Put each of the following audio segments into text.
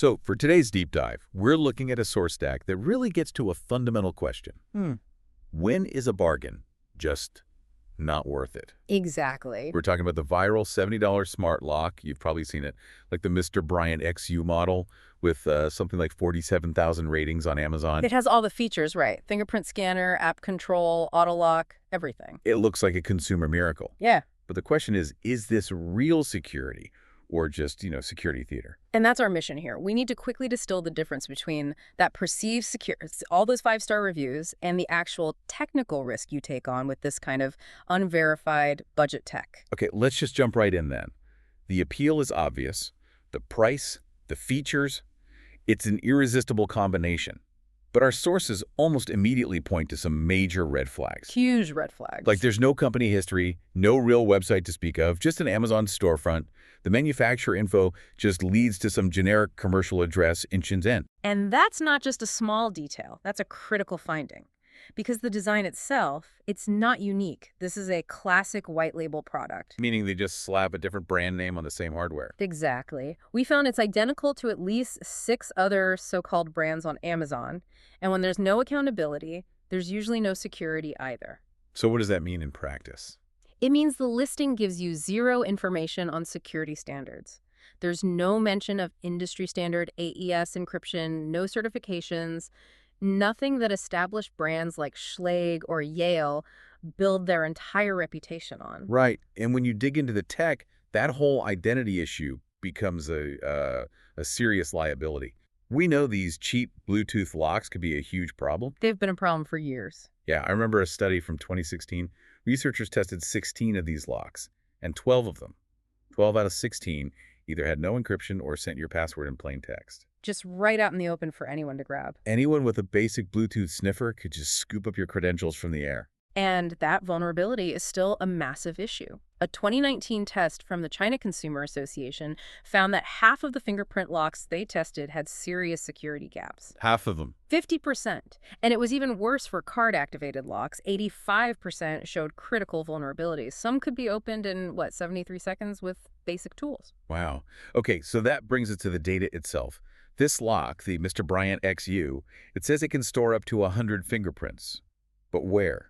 So for today's deep dive, we're looking at a source stack that really gets to a fundamental question. When is a bargain just not worth it? Exactly. We're talking about the viral $70 smart lock. You've probably seen it, like the Mr. Bryant XU model with something like 47,000 ratings on Amazon. It has all the features, right? Fingerprint scanner, app control, auto lock, everything. It looks like a consumer miracle. Yeah. But the question is this real security or just, security theater? And that's our mission here. We need to quickly distill the difference between that perceived all those 5-star reviews, and the actual technical risk you take on with this kind of unverified budget tech. Okay, let's just jump right in then. The appeal is obvious. The price, the features, it's an irresistible combination. But our sources almost immediately point to some major red flags. Huge red flags. Like there's no company history, no real website to speak of, just an Amazon storefront. The manufacturer info just leads to some generic commercial address in Shenzhen. And that's not just a small detail. That's a critical finding. Because the design itself, it's not unique. This is a classic white label product. Meaning they just slap a different brand name on the same hardware. Exactly. We found it's identical to at least 6 other so-called brands on Amazon. And when there's no accountability, there's usually no security either. So what does that mean in practice? It means the listing gives you zero information on security standards. There's no mention of industry standard AES encryption, no certifications, nothing that established brands like Schlage or Yale build their entire reputation on. Right. And when you dig into the tech, that whole identity issue becomes a serious liability. We know these cheap Bluetooth locks could be a huge problem. They've been a problem for years. Yeah, I remember a study from 2016. Researchers tested 16 of these locks, and 12 of them, 12 out of 16, either had no encryption or sent your password in plain text. Just right out in the open for anyone to grab. Anyone with a basic Bluetooth sniffer could just scoop up your credentials from the air. And that vulnerability is still a massive issue. A 2019 test from the China Consumer Association found that half of the fingerprint locks they tested had serious security gaps. Half of them. 50%. And it was even worse for card-activated locks. 85% showed critical vulnerabilities. Some could be opened in, 73 seconds with basic tools. Wow. Okay, so that brings us to the data itself. This lock, the Mr. Bryant XU, it says it can store up to 100 fingerprints. But where?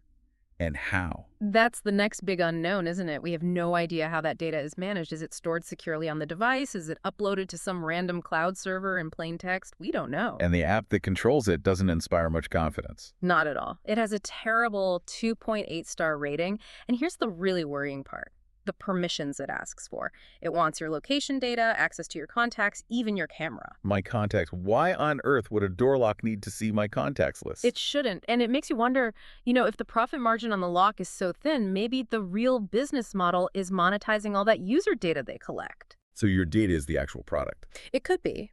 And how? That's the next big unknown, isn't it? We have no idea how that data is managed. Is it stored securely on the device? Is it uploaded to some random cloud server in plain text? We don't know. And the app that controls it doesn't inspire much confidence. Not at all. It has a terrible 2.8-star rating. And here's the really worrying part. The permissions it asks for. It wants your location data, access to your contacts, even your camera. My contacts. Why on earth would a door lock need to see my contacts list? It shouldn't. And it makes you wonder, if the profit margin on the lock is so thin, maybe the real business model is monetizing all that user data they collect. So your data is the actual product. It could be.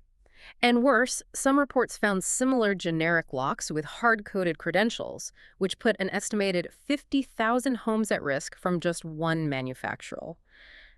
And worse, some reports found similar generic locks with hard-coded credentials, which put an estimated 50,000 homes at risk from just one manufacturer.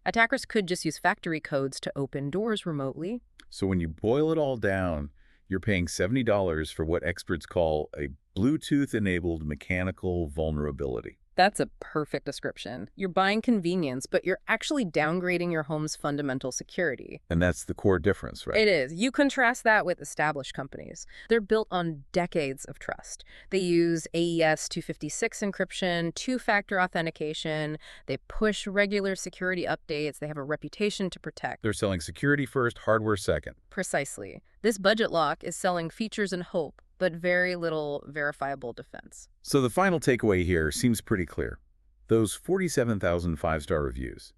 Attackers could just use factory codes to open doors remotely. So when you boil it all down, you're paying $70 for what experts call a Bluetooth-enabled mechanical vulnerability. That's a perfect description. You're buying convenience, but you're actually downgrading your home's fundamental security. And that's the core difference, right? It is. You contrast that with established companies. They're built on decades of trust. They use AES 256 encryption, two-factor authentication. They push regular security updates. They have a reputation to protect. They're selling security first, hardware second. Precisely. This budget lock is selling features and hope, but very little verifiable defense. So the final takeaway here seems pretty clear. Those 47,000 five-star reviews,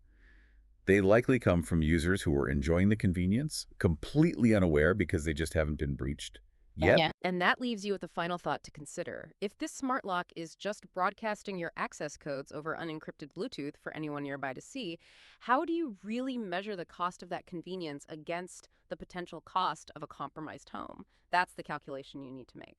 they likely come from users who are enjoying the convenience, completely unaware because they just haven't been breached yet. Yeah. And that leaves you with a final thought to consider. If this smart lock is just broadcasting your access codes over unencrypted Bluetooth for anyone nearby to see, how do you really measure the cost of that convenience against the potential cost of a compromised home? That's the calculation you need to make.